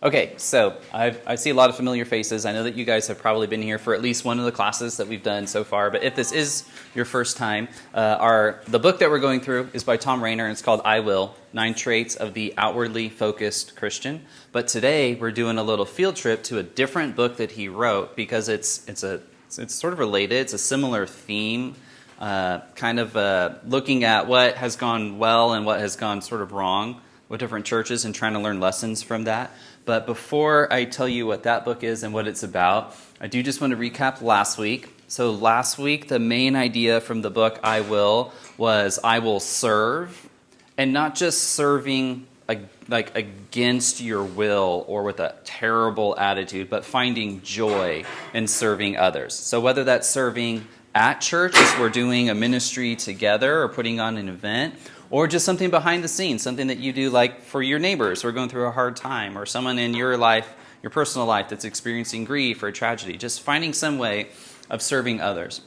Okay, so I see a lot of familiar faces. I know that you guys have probably been here for at least one of the classes that we've done so far. But if this is your first time, the book that we're going through is by Thom Rainer, and it's called I Will, 9 Traits of the Outwardly Focused Christian. But today we're doing a little field trip to a different book that he wrote because it's sort of related. It's a similar theme, looking at what has gone well and what has gone sort of wrong with different churches and trying to learn lessons from that. But before I tell you what that book is and what it's about, I do just want to recap last week. So last week, the main idea from the book I Will was I will serve, and not just serving like against your will or with a terrible attitude, but finding joy in serving others. So whether that's serving at church as we're doing a ministry together or putting on an event, or just something behind the scenes, something that you do like for your neighbors who are going through a hard time, or someone in your life, your personal life that's experiencing grief or a tragedy, just finding some way of serving others.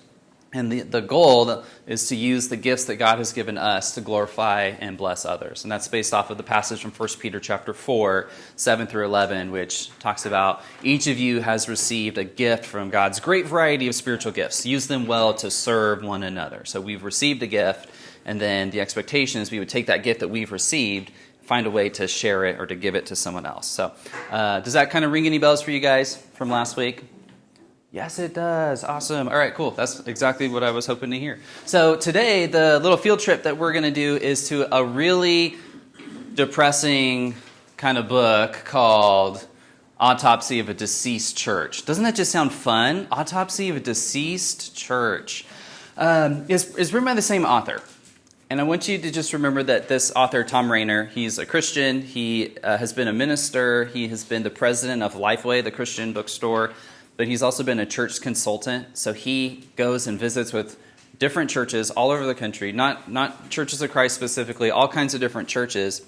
And the goal is to use the gifts that God has given us to glorify and bless others. And that's based off of the passage from 1 Peter chapter 4, 7 through 11, which talks about each of you has received a gift from God's great variety of spiritual gifts. Use them well to serve one another. So we've received a gift, and then the expectation is we would take that gift that we've received, find a way to share it or to give it to someone else. So does that kind of ring any bells for you guys from last week? Yes, it does. Awesome. All right, cool. That's exactly what I was hoping to hear. So today, the little field trip that we're going to do is to a really depressing kind of book called Autopsy of a Deceased Church. Doesn't that just sound fun? Autopsy of a Deceased Church. Is written by the same author. And I want you to just remember that this author, Thom Rainer, he's a Christian. He has been a minister. He has been the president of Lifeway, the Christian bookstore. But he's also been a church consultant. So he goes and visits with different churches all over the country, not Churches of Christ specifically, all kinds of different churches.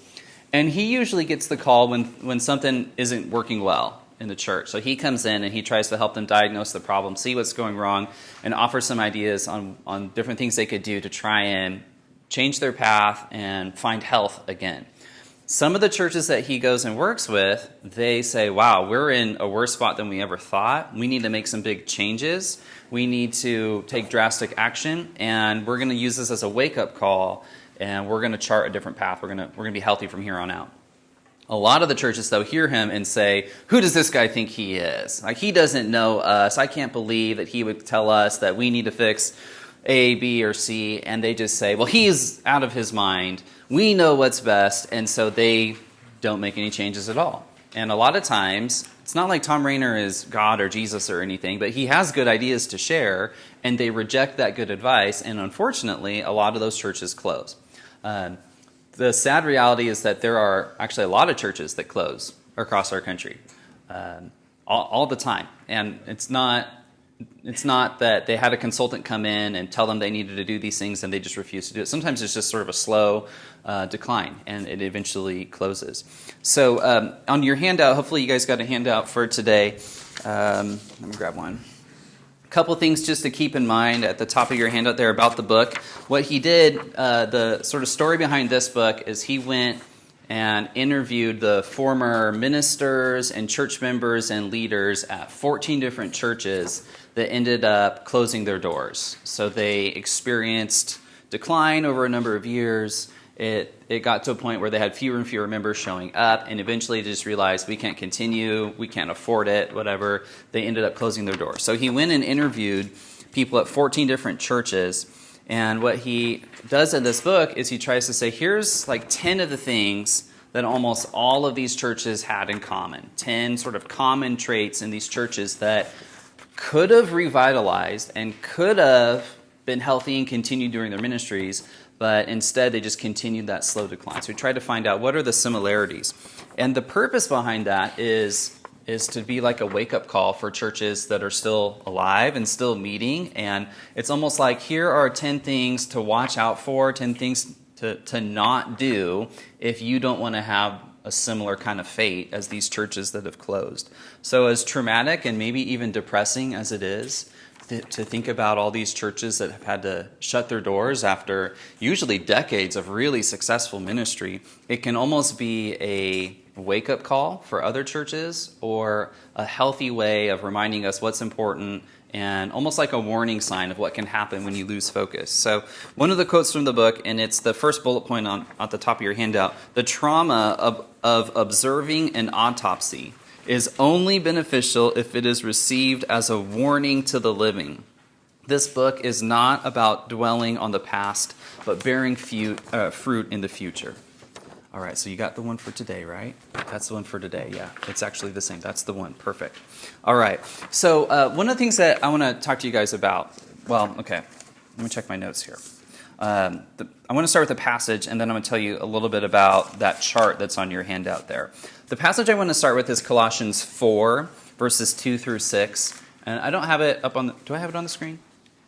And he usually gets the call when something isn't working well in the church. So he comes in and he tries to help them diagnose the problem, see what's going wrong, and offer some ideas on different things they could do to try and change their path and find health again. Some of the churches that he goes and works with, they say, wow, we're in a worse spot than we ever thought. We need to make some big changes. We need to take drastic action, and we're going to use this as a wake-up call, and we're going to chart a different path. We're going to be healthy from here on out. A lot of the churches, though, hear him and say, who does this guy think he is? Like, he doesn't know us. I can't believe that he would tell us that we need to fix A, B, or C, and they just say, well, he's out of his mind. We know what's best, and so they don't make any changes at all. And a lot of times, it's not like Thom Rainer is God or Jesus or anything, but he has good ideas to share, and they reject that good advice, and unfortunately, a lot of those churches close. The sad reality is that there are actually a lot of churches that close across our country all the time, and it's not that they had a consultant come in and tell them they needed to do these things and they just refused to do it. Sometimes it's just sort of a slow decline, and it eventually closes. So on your handout, hopefully you guys got a handout for today. Let me grab one. A couple things just to keep in mind at the top of your handout there about the book. What he did, the sort of story behind this book is he went and interviewed the former ministers and church members and leaders at 14 different churches that ended up closing their doors. So they experienced decline over a number of years. It got to a point where they had fewer and fewer members showing up, and eventually they just realized we can't continue, we can't afford it, whatever. They ended up closing their doors. So he went and interviewed people at 14 different churches. And what he does in this book is he tries to say, here's like 10 of the things that almost all of these churches had in common. 10 sort of common traits in these churches that could have revitalized and could have been healthy and continued during their ministries, but instead they just continued that slow decline. So we tried to find out what are the similarities. And the purpose behind that is to be like a wake-up call for churches that are still alive and still meeting. And it's almost like here are 10 things to watch out for, 10 things to not do if you don't want to have a similar kind of fate as these churches that have closed. So as traumatic and maybe even depressing as it is to think about all these churches that have had to shut their doors after usually decades of really successful ministry, it can almost be wake-up call for other churches or a healthy way of reminding us what's important and almost like a warning sign of what can happen when you lose focus. So one of the quotes from the book, and it's the first bullet point at the top of your handout, the trauma of observing an autopsy is only beneficial if it is received as a warning to the living. This book is not about dwelling on the past, but bearing fruit in the future. All right, so you got the one for today, right? That's the one for today, yeah. It's actually the same. That's the one. Perfect. All right, so one of the things that I want to talk to you guys about, let me check my notes here. I want to start with a passage, and then I'm going to tell you a little bit about that chart that's on your handout there. The passage I want to start with is Colossians 4, verses 2 through 6. And I don't have it up on do I have it on the screen?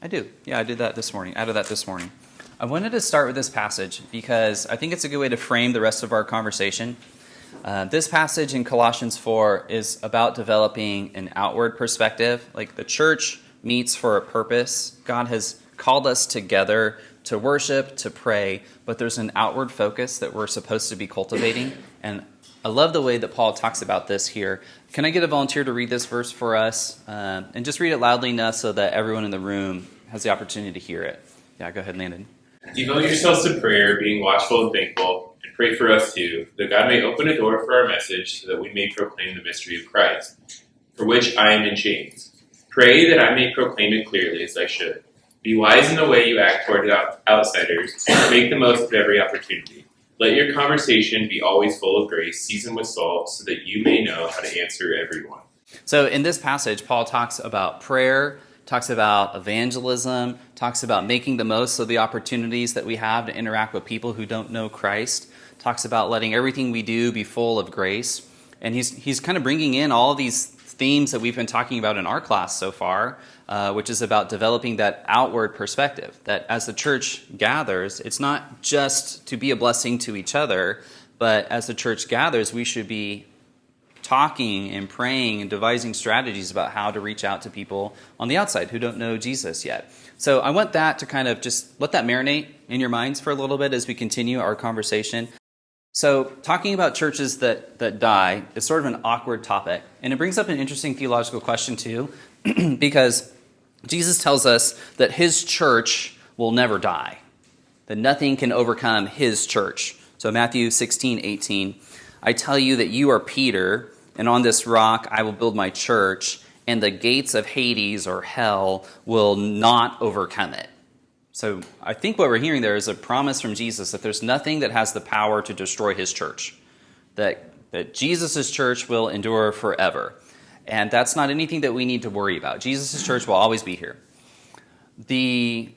I do. Yeah, I did that this morning. Added that this morning. I wanted to start with this passage because I think it's a good way to frame the rest of our conversation. This passage in Colossians 4 is about developing an outward perspective. Like the church meets for a purpose. God has called us together to worship, to pray, but there's an outward focus that we're supposed to be cultivating. And I love the way that Paul talks about this here. Can I get a volunteer to read this verse for us? And just read it loudly enough so that everyone in the room has the opportunity to hear it. Yeah, go ahead, Landon. Devote yourselves to prayer, being watchful and thankful, and pray for us too, that God may open a door for our message so that we may proclaim the mystery of Christ, for which I am in chains. Pray that I may proclaim it clearly as I should. Be wise in the way you act toward outsiders, and make the most of every opportunity. Let your conversation be always full of grace, seasoned with salt, so that you may know how to answer everyone. So in this passage, Paul talks about prayer, talks about evangelism, talks about making the most of the opportunities that we have to interact with people who don't know Christ, talks about letting everything we do be full of grace. And he's kind of bringing in all of these themes that we've been talking about in our class so far, which is about developing that outward perspective, that as the church gathers, it's not just to be a blessing to each other, but as the church gathers, we should be talking and praying and devising strategies about how to reach out to people on the outside who don't know Jesus yet. So I want that to kind of just let that marinate in your minds for a little bit as we continue our conversation. So talking about churches that die is sort of an awkward topic, and it brings up an interesting theological question too, because Jesus tells us that his church will never die, that nothing can overcome his church. So Matthew 16:18, I tell you that you are Peter, and on this rock I will build my church, and the gates of Hades or hell will not overcome it. So I think what we're hearing there is a promise from Jesus that there's nothing that has the power to destroy his church, that Jesus' church will endure forever. And that's not anything that we need to worry about. Jesus' church will always be here. The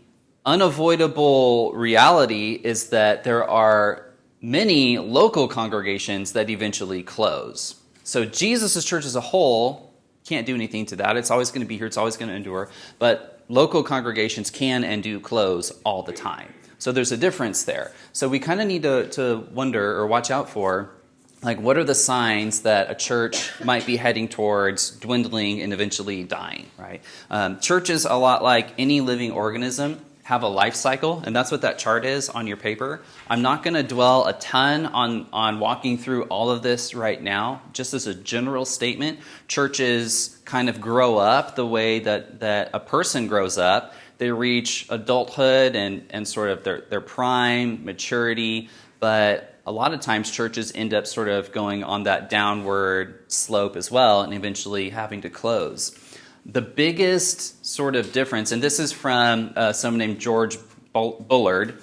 unavoidable reality is that there are many local congregations that eventually close. So Jesus' church as a whole can't do anything to that. It's always going to be here. It's always going to endure. But local congregations can and do close all the time. So there's a difference there. So we kind of need to wonder or watch out for, like, what are the signs that a church might be heading towards dwindling and eventually dying, right? Churches, a lot like any living organism, have a life cycle, and that's what that chart is on your paper. I'm not going to dwell a ton on walking through all of this right now. Just as a general statement, churches kind of grow up the way that a person grows up. They reach adulthood and sort of their prime maturity, but a lot of times churches end up sort of going on that downward slope as well and eventually having to close. The biggest sort of difference, and this is from someone named George Bullard,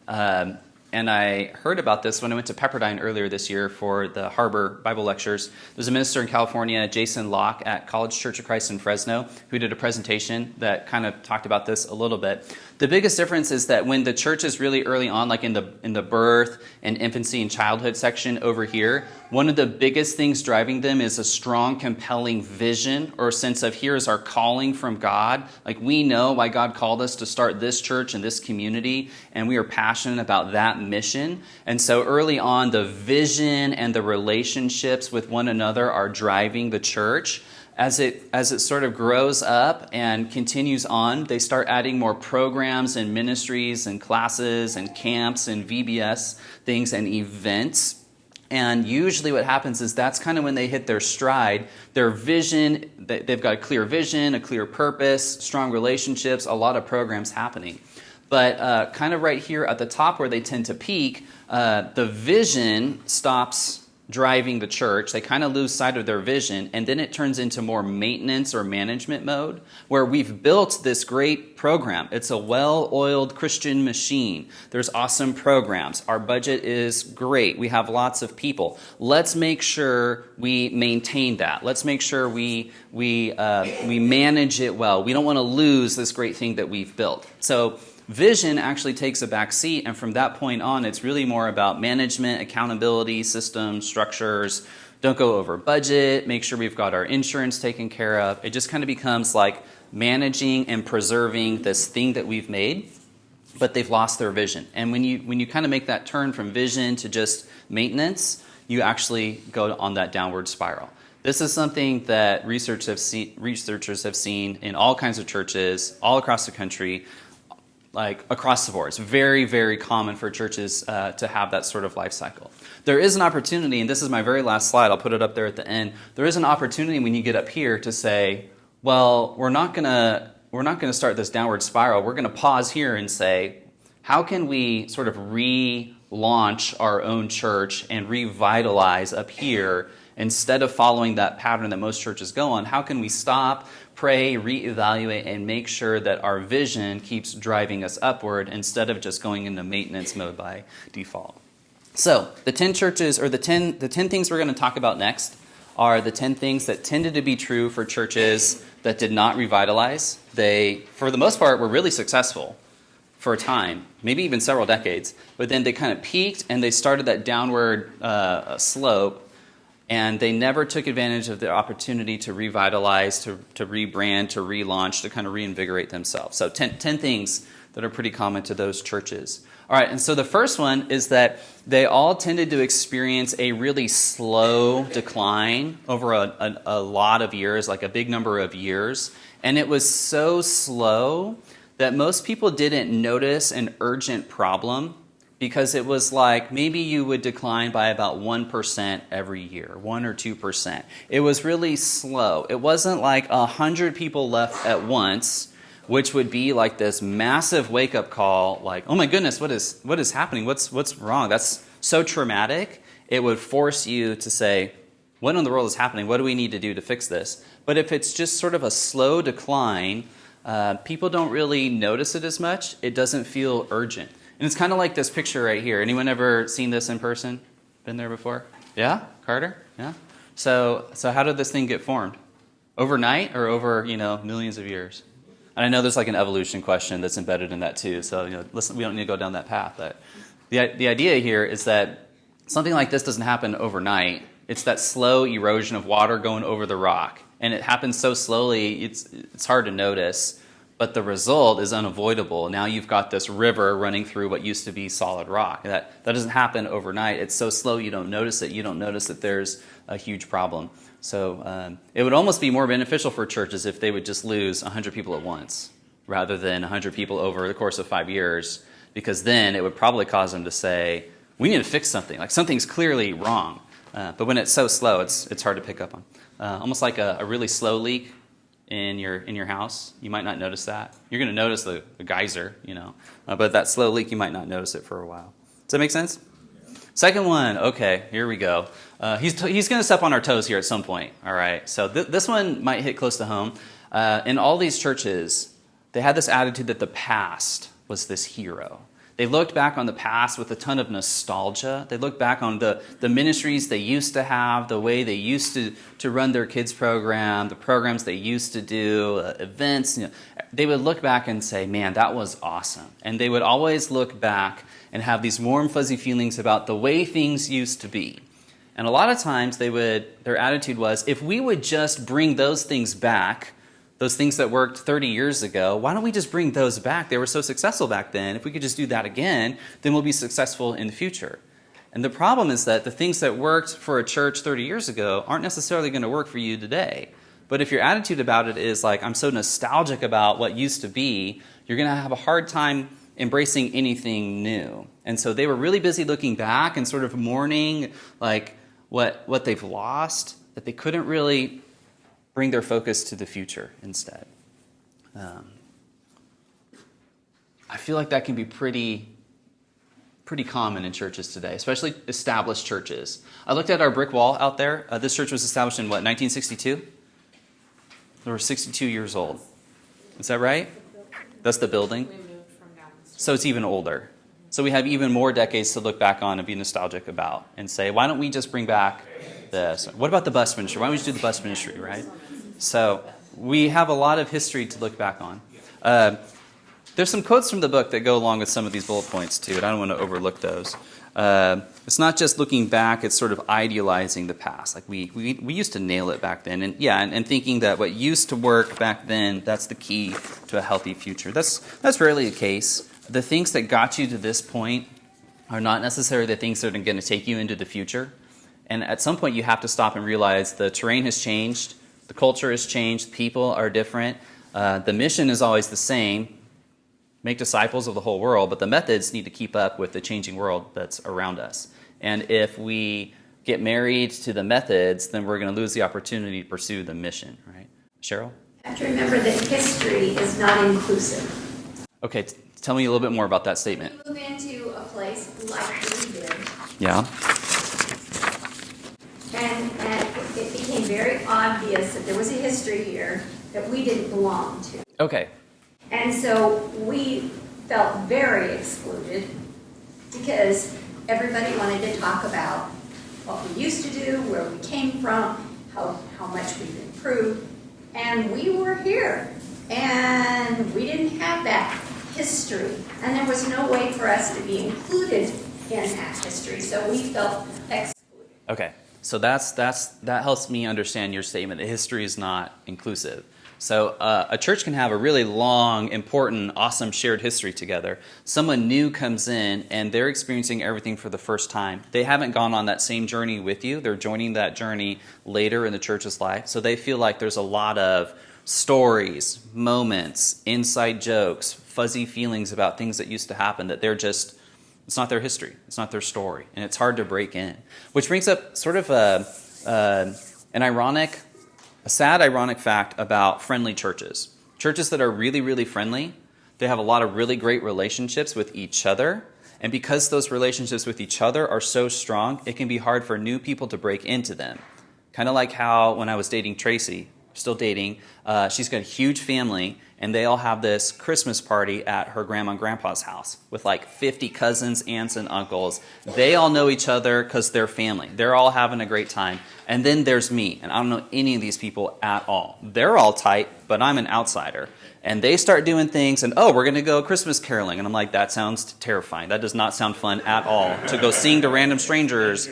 and I heard about this when I went to Pepperdine earlier this year for the Harbor Bible Lectures. There's a minister in California, Jason Locke, at College Church of Christ in Fresno, who did a presentation that kind of talked about this a little bit. The biggest difference is that when the church is really early on, like in the birth and infancy and childhood section over here, one of the biggest things driving them is a strong, compelling vision or sense of here's our calling from God. Like, we know why God called us to start this church and this community, and we are passionate about that mission. And so early on, the vision and the relationships with one another are driving the church. As it sort of grows up and continues on, they start adding more programs and ministries and classes and camps and VBS things and events. And usually what happens is that's kind of when they hit their stride. Their vision, they've got a clear vision, a clear purpose, strong relationships, a lot of programs happening. But kind of right here at the top where they tend to peak, the vision stops driving the church. They kind of lose sight of their vision, and then it turns into more maintenance or management mode, where we've built this great program. It's a well-oiled Christian machine. There's awesome programs. Our budget is great. We have lots of people. Let's make sure we maintain that. Let's make sure we manage it well. We don't want to lose this great thing that we've built. So vision actually takes a back seat, and from that point on, it's really more about management, accountability, systems, structures. Don't go over budget, make sure we've got our insurance taken care of. It just kind of becomes like managing and preserving this thing that we've made, but they've lost their vision. And when you kind of make that turn from vision to just maintenance, you actually go on that downward spiral. This is something that researchers have seen in all kinds of churches all across the country, like across the board. It's very, very common for churches to have that sort of life cycle. There is an opportunity, and this is my very last slide, I'll put it up there at the end. There is an opportunity when you get up here to say, well, we're not gonna start this downward spiral. We're gonna pause here and say, how can we sort of relaunch our own church and revitalize up here instead of following that pattern that most churches go on? How can we stop, pray, reevaluate, and make sure that our vision keeps driving us upward instead of just going into maintenance mode by default? So the 10 churches, or the 10 things we're going to talk about next are the 10 things that tended to be true for churches that did not revitalize. They, for the most part, were really successful for a time, maybe even several decades, but then they kind of peaked and they started that downward slope. And they never took advantage of the opportunity to revitalize, to rebrand, to relaunch, to kind of reinvigorate themselves. So 10 things that are pretty common to those churches. All right, and so the first one is that they all tended to experience a really slow decline over a lot of years, like a big number of years. And it was so slow that most people didn't notice an urgent problem, because it was like maybe you would decline by about 1% every year, 1 or 2%. It was really slow. It wasn't like 100 people left at once, which would be like this massive wake-up call, like, oh my goodness, what is happening? What's wrong? That's so traumatic. It would force you to say, what in the world is happening? What do we need to do to fix this? But if it's just sort of a slow decline, people don't really notice it as much. It doesn't feel urgent. And it's kind of like this picture right here. Anyone ever seen this in person? Been there before? Yeah? Carter? Yeah? So how did this thing get formed? Overnight or over, millions of years? And I know there's like an evolution question that's embedded in that too. So, listen, we don't need to go down that path. But the idea here is that something like this doesn't happen overnight. It's that slow erosion of water going over the rock. And it happens so slowly, it's hard to notice. But the result is unavoidable. Now you've got this river running through what used to be solid rock. That doesn't happen overnight. It's so slow you don't notice it. You don't notice that there's a huge problem. So it would almost be more beneficial for churches if they would just lose 100 people at once rather than 100 people over the course of 5 years, because then it would probably cause them to say, we need to fix something. Like something's clearly wrong. But when it's so slow, it's hard to pick up on. Almost like a really slow leak in your house, you might not notice that. You're going to notice the geyser, but that slow leak, you might not notice it for a while. Does that make sense? Second one, okay, here we go. He's going to step on our toes here at some point, all right? So this one might hit close to home. In all these churches, they had this attitude that the past was this hero. They looked back on the past with a ton of nostalgia. They looked back on the ministries they used to have, the way they used to run their kids' program, the programs they used to do, events. They would look back and say, man, that was awesome. And they would always look back and have these warm, fuzzy feelings about the way things used to be. And a lot of times their attitude was, if we would just bring those things back, those things that worked 30 years ago, why don't we just bring those back? They were so successful back then. If we could just do that again, then we'll be successful in the future. And the problem is that the things that worked for a church 30 years ago aren't necessarily going to work for you today. But if your attitude about it is like, I'm so nostalgic about what used to be, you're going to have a hard time embracing anything new. And so they were really busy looking back and sort of mourning like what they've lost, that they couldn't really bring their focus to the future instead. I feel like that can be pretty common in churches today, especially established churches. I looked at our brick wall out there. This church was established in, 1962? They were 62 years old. Is that right? That's the building? We moved from down the street. So it's even older. So we have even more decades to look back on and be nostalgic about and say, why don't we just bring back this? What about the bus ministry? Why don't we just do the bus ministry, right? So we have a lot of history to look back on. There's some quotes from the book that go along with some of these bullet points, too, and I don't want to overlook those. It's not just looking back, it's sort of idealizing the past. Like we used to nail it back then. And thinking that what used to work back then, that's the key to a healthy future. That's rarely the case. The things that got you to this point are not necessarily the things that are going to take you into the future. And at some point, you have to stop and realize the terrain has changed, the culture has changed, people are different. The mission is always the same. Make disciples of the whole world, but the methods need to keep up with the changing world that's around us. And if we get married to the methods, then we're going to lose the opportunity to pursue the mission, right? Cheryl? You have to remember that history is not inclusive. Okay, tell me a little bit more about that statement. You move into a place like we did, Yeah? and it became very obvious that there was a history here that we didn't belong to. Okay. And so we felt very excluded because everybody wanted to talk about what we used to do, where we came from, how much we've improved. And we were here, and we didn't have that history. And there was no way for us to be included in that history, so we felt excluded. Okay, so that helps me understand your statement that history is not inclusive. So a church can have a really long, important, awesome shared history together. Someone new comes in and they're experiencing everything for the first time. They haven't gone on that same journey with you. They're joining that journey later in the church's life. So they feel like there's a lot of stories, moments, inside jokes, fuzzy feelings about things that used to happen that they're just, it's not their history. It's not their story. And it's hard to break in. Which brings up sort of an sad, ironic fact about friendly churches. Churches that are really, really friendly, they have a lot of really great relationships with each other. And because those relationships with each other are so strong, it can be hard for new people to break into them. Kind of like how when I was dating Tracy, still dating, she's got a huge family, and they all have this Christmas party at her grandma and grandpa's house with like 50 cousins, aunts, and uncles. They all know each other because they're family. They're all having a great time. And then there's me, and I don't know any of these people at all. They're all tight, but I'm an outsider. And they start doing things, and we're going to go Christmas caroling. And I'm like, that sounds terrifying. That does not sound fun at all, to go sing to random strangers.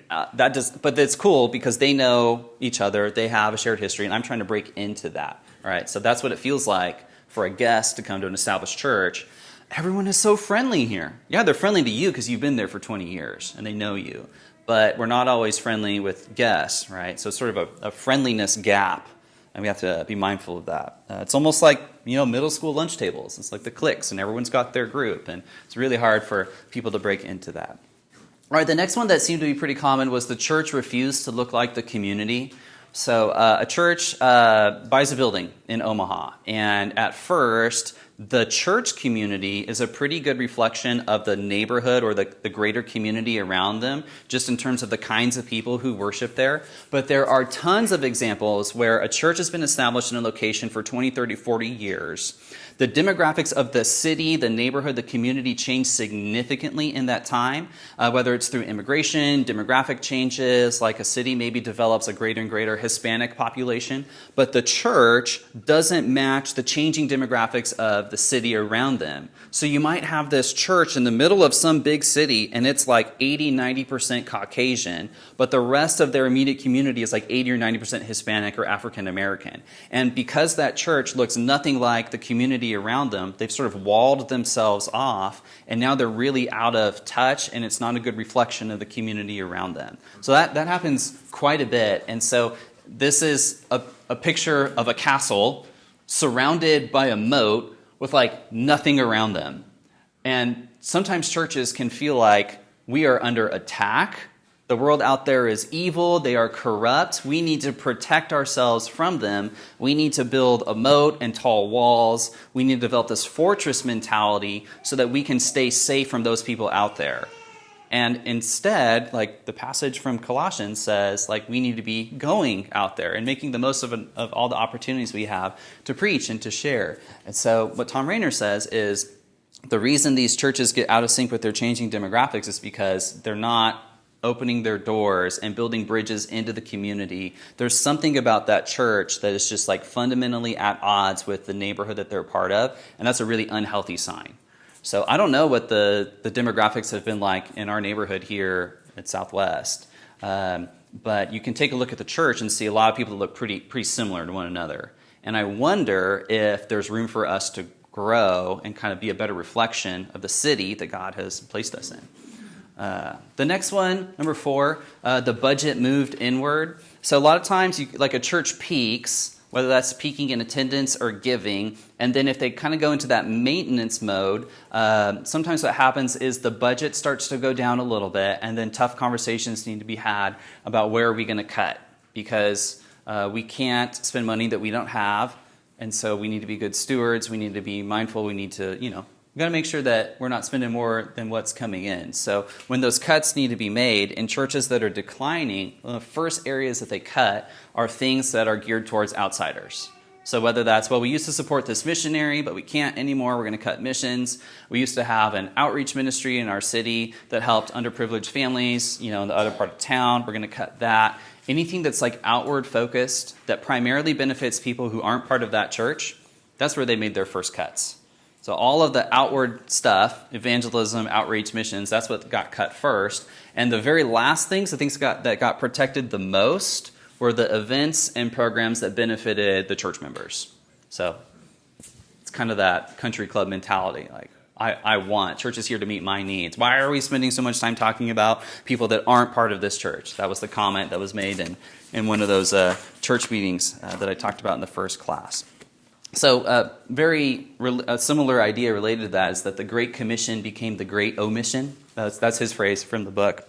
But it's cool because they know each other. They have a shared history, and I'm trying to break into that. All right, so that's what it feels like for a guest to come to an established church. Everyone is so friendly here. Yeah, they're friendly to you because you've been there for 20 years, and they know you. But we're not always friendly with guests, right? So it's sort of a friendliness gap, and we have to be mindful of that. It's almost like, middle school lunch tables. It's like the cliques, and everyone's got their group, and it's really hard for people to break into that. All right, the next one that seemed to be pretty common was the church refused to look like the community. So a church buys a building in Omaha, and at first, the church community is a pretty good reflection of the neighborhood or the greater community around them, just in terms of the kinds of people who worship there. But there are tons of examples where a church has been established in a location for 20, 30, 40 years. The demographics of the city, the neighborhood, the community changed significantly in that time, whether it's through immigration, demographic changes, like a city maybe develops a greater and greater Hispanic population. But the church doesn't match the changing demographics of the city around them. So you might have this church in the middle of some big city, and it's like 80, 90% Caucasian, but the rest of their immediate community is like 80 or 90% Hispanic or African American. And because that church looks nothing like the community around them, they've sort of walled themselves off, and now they're really out of touch, and it's not a good reflection of the community around them. So that happens quite a bit. And so this is a picture of a castle surrounded by a moat with like nothing around them. And sometimes churches can feel like we are under attack. The world out there is evil. They are corrupt. We need to protect ourselves from them. We need to build a moat and tall walls. We need to develop this fortress mentality so that we can stay safe from those people out there. And instead, like the passage from Colossians says, like we need to be going out there and making the most of all the opportunities we have to preach and to share. And so what Thom Rainer says is the reason these churches get out of sync with their changing demographics is because they're not opening their doors and building bridges into the community. There's something about that church that is just like fundamentally at odds with the neighborhood that they're a part of, and that's a really unhealthy sign. So I don't know what the demographics have been like in our neighborhood here at Southwest, but you can take a look at the church and see a lot of people that look pretty similar to one another. And I wonder if there's room for us to grow and kind of be a better reflection of the city that God has placed us in. The next one, number 4, the budget moved inward. So a lot of times, like a church peaks, whether that's peaking in attendance or giving, and then if they kind of go into that maintenance mode, sometimes what happens is the budget starts to go down a little bit, and then tough conversations need to be had about where are we going to cut, because we can't spend money that we don't have, and so we need to be good stewards, we need to be mindful, we need to, we've got to make sure that we're not spending more than what's coming in. So when those cuts need to be made in churches that are declining, one of the first areas that they cut are things that are geared towards outsiders. So whether that's, we used to support this missionary, but we can't anymore, we're going to cut missions. We used to have an outreach ministry in our city that helped underprivileged families, in the other part of town, we're going to cut that. Anything that's like outward focused that primarily benefits people who aren't part of that church, that's where they made their first cuts. So all of the outward stuff, evangelism, outreach, missions, that's what got cut first. And the very last things, the things that got protected the most, were the events and programs that benefited the church members. So it's kind of that country club mentality. Like, I want church is here to meet my needs. Why are we spending so much time talking about people that aren't part of this church? That was the comment that was made in one of those church meetings that I talked about in the first class. So a similar idea related to that is that the Great Commission became the Great Omission. That's his phrase from the book,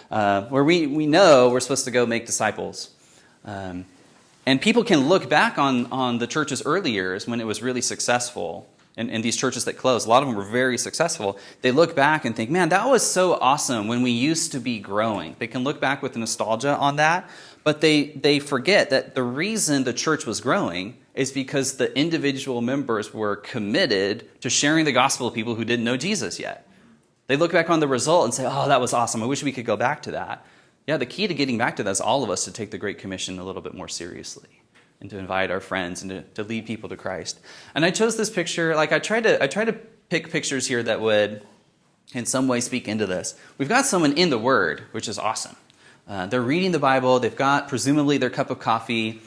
where we know we're supposed to go make disciples. And people can look back on the church's early years when it was really successful, and these churches that closed, a lot of them were very successful. They look back and think, man, that was so awesome when we used to be growing. They can look back with nostalgia on that, but they forget that the reason the church was growing is because the individual members were committed to sharing the gospel with people who didn't know Jesus yet. They look back on the result and say, oh, that was awesome. I wish we could go back to that. Yeah, the key to getting back to that is all of us to take the Great Commission a little bit more seriously and to invite our friends and to lead people to Christ. And I chose this picture, I try to pick pictures here that would in some way speak into this. We've got someone in the Word, which is awesome. They're reading the Bible. They've got presumably their cup of coffee.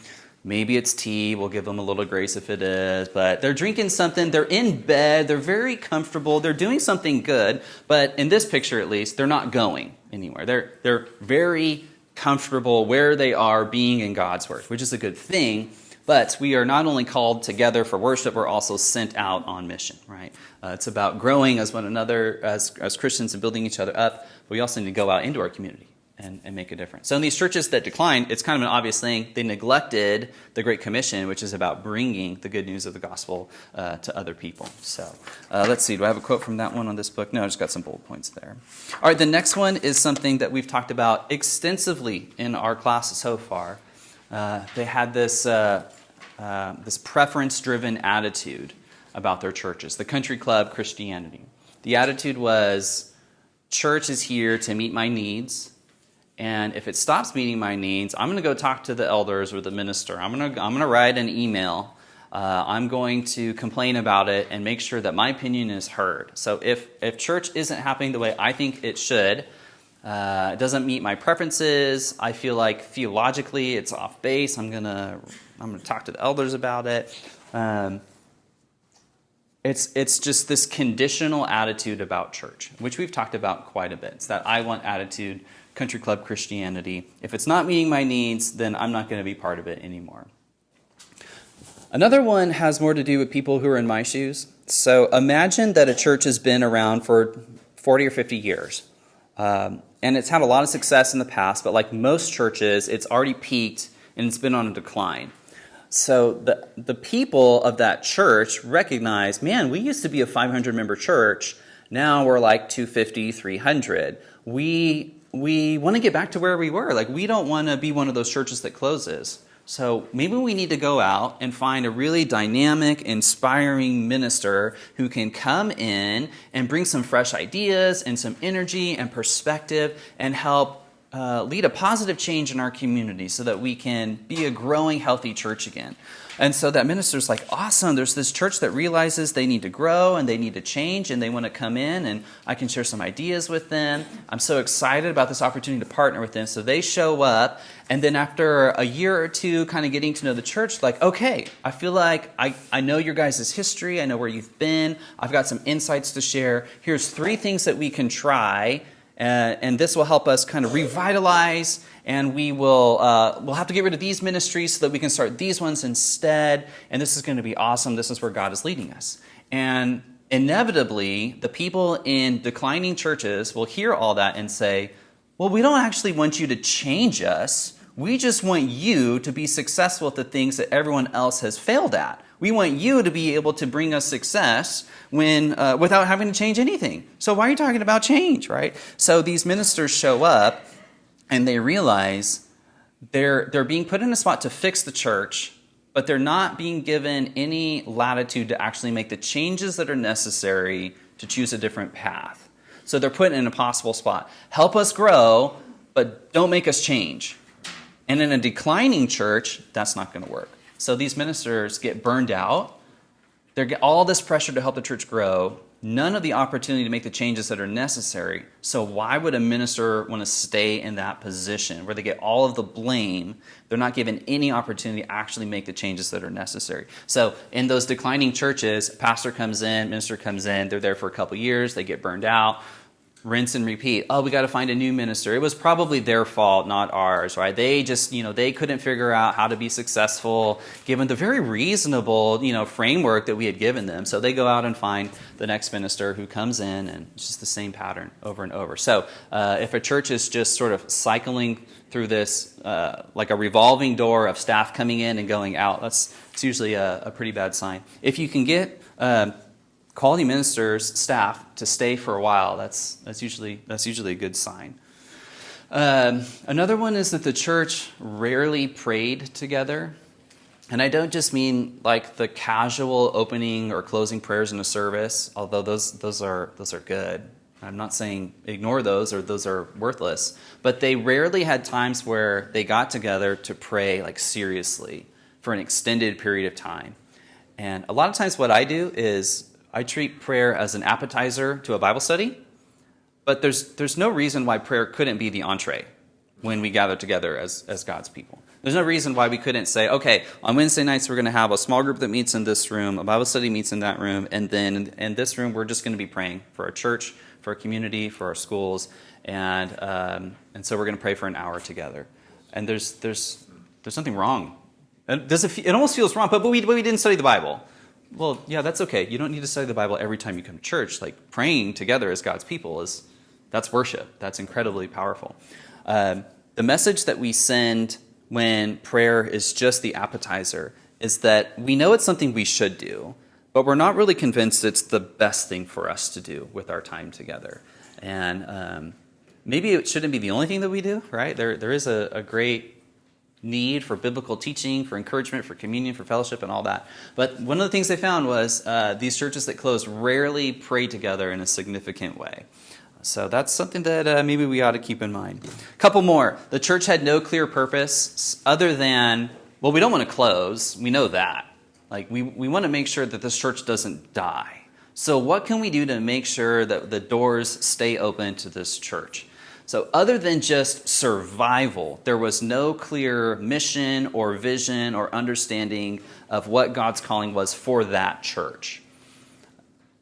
Maybe it's tea. We'll give them a little grace if it is. But they're drinking something. They're in bed. They're very comfortable. They're doing something good. But in this picture, at least, they're not going anywhere. They're very comfortable where they are being in God's Word, which is a good thing. But we are not only called together for worship, we're also sent out on mission, right? It's about growing as one another, as Christians, and building each other up. But we also need to go out into our community and make a difference. So in these churches that declined, it's kind of an obvious thing. They neglected the Great Commission, which is about bringing the good news of the gospel to other people. So let's see. Do I have a quote from that one on this book? No, I just got some bullet points there. All right, the next one is something that we've talked about extensively in our class so far. They had this preference-driven attitude about their churches, the country club Christianity. The attitude was, church is here to meet my needs, and if it stops meeting my needs, I'm going to go talk to the elders or the minister. I'm going to write an email. I'm going to complain about it and make sure that my opinion is heard. So if church isn't happening the way I think it should, it doesn't meet my preferences, I feel like theologically it's off base, I'm going to talk to the elders about it. It's just this conditional attitude about church, which we've talked about quite a bit. It's that I want attitude, country club Christianity. If it's not meeting my needs, then I'm not going to be part of it anymore. Another one has more to do with people who are in my shoes. So imagine that a church has been around for 40 or 50 years. And it's had a lot of success in the past, but like most churches, it's already peaked and it's been on a decline. So the people of that church recognize, man, we used to be a 500-member church. Now we're like 250, 300. We want to get back to where we were. Like, we don't want to be one of those churches that closes. So maybe we need to go out and find a really dynamic, inspiring minister who can come in and bring some fresh ideas and some energy and perspective and help lead a positive change in our community so that we can be a growing, healthy church again. And so that minister's like, awesome, there's this church that realizes they need to grow and they need to change and they want to come in and I can share some ideas with them. I'm so excited about this opportunity to partner with them. So they show up, and then after a year or two kind of getting to know the church, like, okay, I feel like I know your guys' history, I know where you've been, I've got some insights to share. Here's 3 things that we can try, and this will help us kind of revitalize, and we'll have to get rid of these ministries so that we can start these ones instead, and this is going to be awesome. This is where God is leading us. And inevitably, the people in declining churches will hear all that and say, well, we don't actually want you to change us. We just want you to be successful at the things that everyone else has failed at. We want you to be able to bring us success without having to change anything. So why are you talking about change, right? So these ministers show up and they realize they're being put in a spot to fix the church, but they're not being given any latitude to actually make the changes that are necessary to choose a different path. So they're put in an impossible spot. Help us grow, but don't make us change. And in a declining church, that's not going to work. So these ministers get burned out. They get all this pressure to help the church grow, none of the opportunity to make the changes that are necessary. So why would a minister want to stay in that position where they get all of the blame? They're not given any opportunity to actually make the changes that are necessary. So in those declining churches, pastor comes in, minister comes in, they're there for a couple years, they get burned out. Rinse and repeat. Oh, we got to find a new minister. It was probably their fault, not ours, right? They just, they couldn't figure out how to be successful given the very reasonable, framework that we had given them. So they go out and find the next minister who comes in, and it's just the same pattern over and over. So if a church is just sort of cycling through this like a revolving door of staff coming in and going out, it's usually a pretty bad sign. If you can get quality ministers, staff, to stay for a while, that's usually a good sign. Another one is that the church rarely prayed together. And I don't just mean like the casual opening or closing prayers in a service, although those are good. I'm not saying ignore those or those are worthless. But they rarely had times where they got together to pray like seriously for an extended period of time. And a lot of times what I do is I treat prayer as an appetizer to a Bible study, but there's no reason why prayer couldn't be the entree when we gather together as God's people. There's no reason why we couldn't say, okay, on Wednesday nights we're going to have a small group that meets in this room, a Bible study meets in that room, and then in this room we're just going to be praying for our church, for our community, for our schools, and so we're going to pray for an hour together. And there's nothing wrong. It almost feels wrong, but we didn't study the Bible. Well, yeah, that's okay. You don't need to study the Bible every time you come to church. Like, praying together as God's people that's worship. That's incredibly powerful. The message that we send when prayer is just the appetizer is that we know it's something we should do, but we're not really convinced it's the best thing for us to do with our time together. And maybe it shouldn't be the only thing that we do, right? There is a great need for biblical teaching, for encouragement, for communion, for fellowship, and all that. But one of the things they found was these churches that closed rarely prayed together in a significant way. So that's something that maybe we ought to keep in mind. A couple more. The church had no clear purpose other than, well, we don't want to close. We know that. Like, we want to make sure that this church doesn't die. So what can we do to make sure that the doors stay open to this church? So other than just survival, there was no clear mission or vision or understanding of what God's calling was for that church,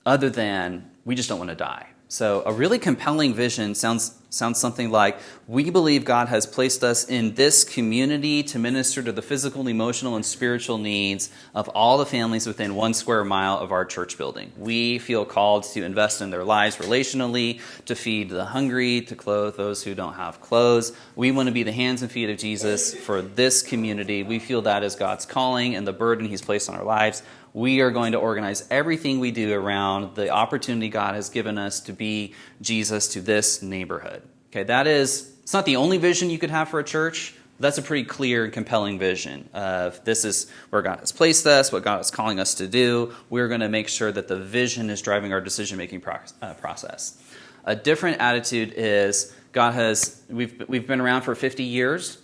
other than we just don't want to die. So a really compelling vision sounds sounds something like, we believe God has placed us in this community to minister to the physical, emotional, and spiritual needs of all the families within 1 square mile of our church building. We feel called to invest in their lives relationally, to feed the hungry, to clothe those who don't have clothes. We want to be the hands and feet of Jesus for this community. We feel that is God's calling and the burden he's placed on our lives. We are going to organize everything we do around the opportunity God has given us to be Jesus to this neighborhood. Okay, it's not the only vision you could have for a church. That's a pretty clear and compelling vision of this is where God has placed us, what God is calling us to do. We're going to make sure that the vision is driving our decision-making process. A different attitude is we've been around for 50 years.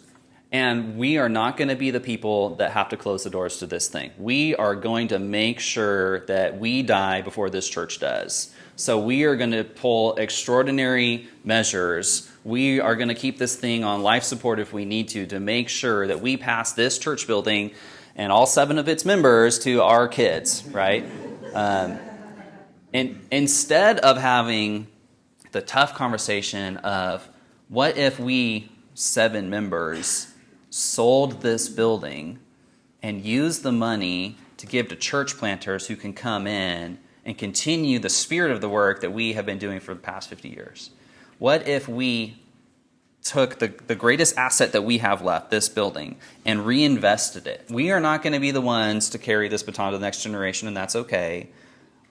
And we are not going to be the people that have to close the doors to this thing. We are going to make sure that we die before this church does. So we are going to pull extraordinary measures. We are going to keep this thing on life support if we need to make sure that we pass this church building and all 7 of its members to our kids, right? And instead of having the tough conversation of what if we 7 members sold this building and used the money to give to church planters who can come in and continue the spirit of the work that we have been doing for the past 50 years. What if we took the greatest asset that we have left, this building, and reinvested it? We are not going to be the ones to carry this baton to the next generation, and that's okay.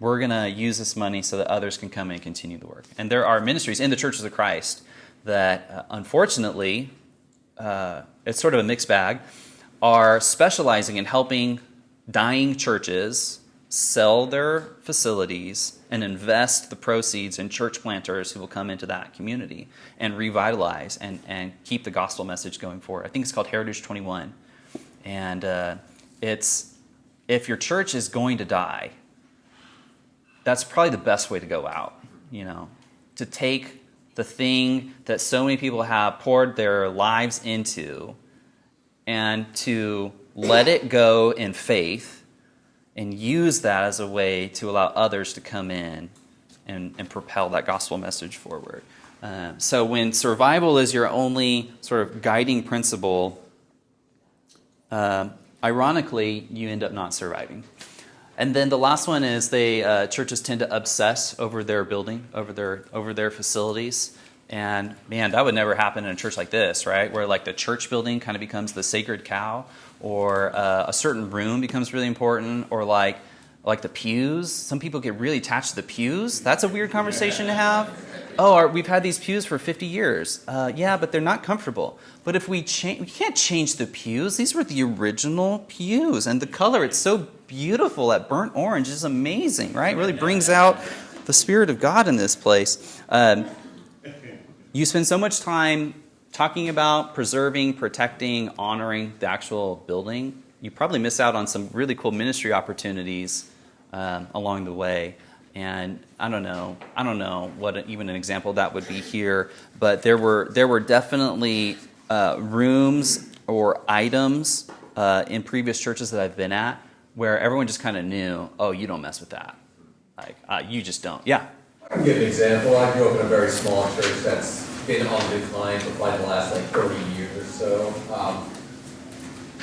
We're going to use this money so that others can come in and continue the work. And there are ministries in the churches of Christ that, unfortunately, it's sort of a mixed bag, are specializing in helping dying churches sell their facilities and invest the proceeds in church planters who will come into that community and revitalize and keep the gospel message going forward. I think it's called Heritage 21. And if your church is going to die, that's probably the best way to go out, to take the thing that so many people have poured their lives into and to let it go in faith and use that as a way to allow others to come in and propel that gospel message forward. So when survival is your only sort of guiding principle, ironically, you end up not surviving. And then the last one is churches tend to obsess over their building, over their facilities. And man, that would never happen in a church like this, right? Where like the church building kind of becomes the sacred cow, or a certain room becomes really important, or like the pews. Some people get really attached to the pews. That's a weird conversation to have. Oh, we've had these pews for 50 years. Yeah, but they're not comfortable. But if we can't change the pews. These were the original pews. And the color, it's so beautiful. That burnt orange is amazing, right? It really brings out the Spirit of God in this place. You spend so much time talking about preserving, protecting, honoring the actual building. You probably miss out on some really cool ministry opportunities along the way. And I don't know what even an example of that would be here, but there were definitely rooms or items in previous churches that I've been at where everyone just kind of knew, oh, you don't mess with that. Like, you just don't. Yeah. I can give an example. I grew up in a very small church that's been on decline for probably the last 30 years or so.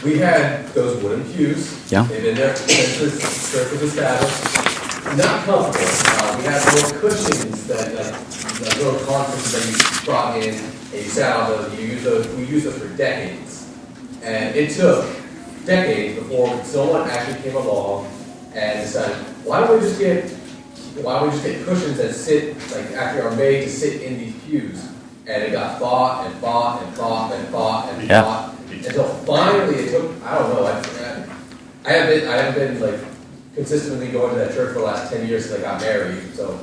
We had those wooden pews. Yeah. They've been there since the church was established. Not comfortable. We had little cushions that, like little conferences that you brought in and you sat on those. We used those for decades. And it took decades before someone actually came along and decided, why don't we just get cushions that sit, actually are made to sit in these pews? And it got bought and bought and bought and bought and bought until finally it took, I don't know, I haven't been consistently going to that church for the last 10 years since I got married, so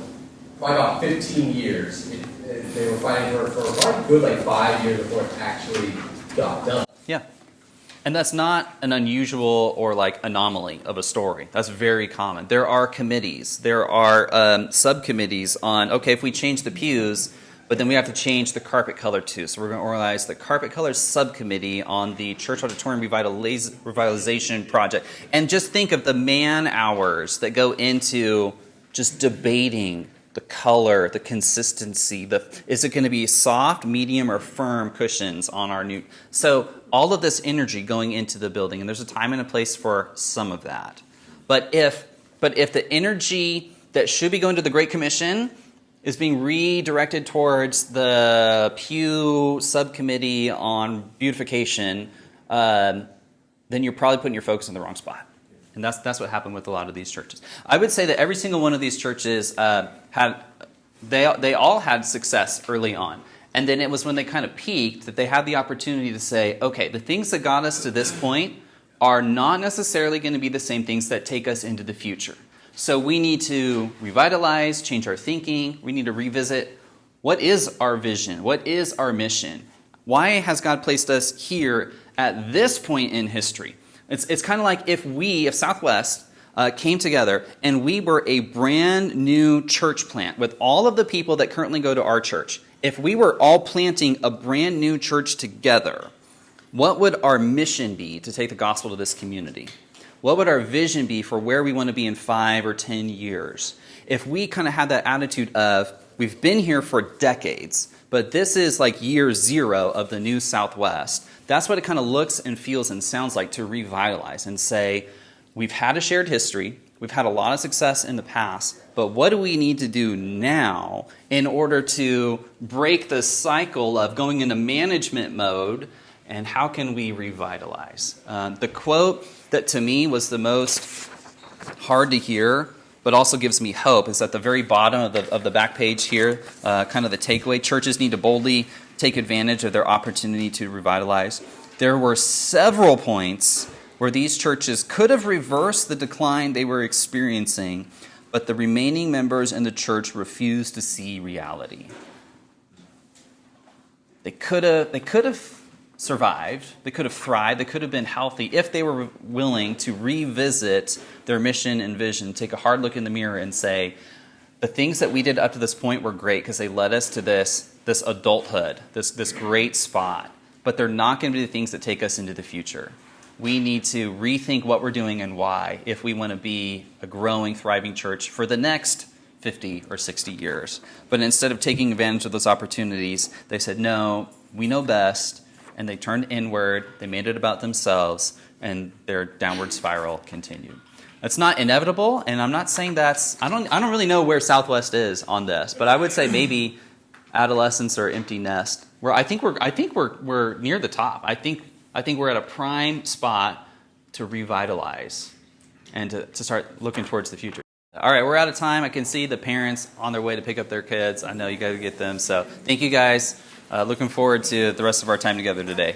probably about 15 years. They were fighting for probably good 5 years before it actually got done. Yeah. And that's not an unusual or anomaly of a story. That's very common. There are committees. There are subcommittees on, okay, if we change the pews, but then we have to change the carpet color too. So we're going to organize the carpet color subcommittee on the church auditorium revitalization project. And just think of the man hours that go into just debating the color, the consistency, is it going to be soft, medium, or firm cushions on our new? So all of this energy going into the building, and there's a time and a place for some of that. But if the energy that should be going to the Great Commission is being redirected towards the Pew Subcommittee on Beautification, then you're probably putting your focus in the wrong spot. And that's what happened with a lot of these churches. I would say that every single one of these churches they all had success early on. And then it was when they kind of peaked that they had the opportunity to say, okay, the things that got us to this point are not necessarily going to be the same things that take us into the future. So we need to revitalize, change our thinking. We need to revisit what is our vision? What is our mission? Why has God placed us here at this point in history? It's kind of like if Southwest came together and we were a brand new church plant with all of the people that currently go to our church. If we were all planting a brand new church together, what would our mission be to take the gospel to this community? What would our vision be for where we want to be in 5 or 10 years? If we kind of had that attitude of, we've been here for decades, but this is like year 0 of the new Southwest, that's what it kind of looks and feels and sounds like to revitalize and say, we've had a shared history, we've had a lot of success in the past, but what do we need to do now in order to break the cycle of going into management mode, and how can we revitalize? The quote that to me was the most hard to hear, but also gives me hope, is at the very bottom of the back page here, kind of the takeaway. Churches need to boldly take advantage of their opportunity to revitalize. There were several points where these churches could have reversed the decline they were experiencing, but the remaining members in the church refused to see reality. They could have survived, they could have thrived, they could have been healthy if they were willing to revisit their mission and vision, take a hard look in the mirror and say, the things that we did up to this point were great because they led us to this adulthood, this great spot, but they're not going to be the things that take us into the future. We need to rethink what we're doing and why if we want to be a growing, thriving church for the next 50 or 60 years. But instead of taking advantage of those opportunities, they said, no, we know best, and they turned inward, they made it about themselves, and their downward spiral continued. It's not inevitable, and I'm not saying I don't really know where Southwest is on this, but I would say maybe adolescence or empty nest, where I think we're near the top. I think we're at a prime spot to revitalize and to start looking towards the future. All right, we're out of time. I can see the parents on their way to pick up their kids. I know you got to get them. So thank you guys. Looking forward to the rest of our time together today.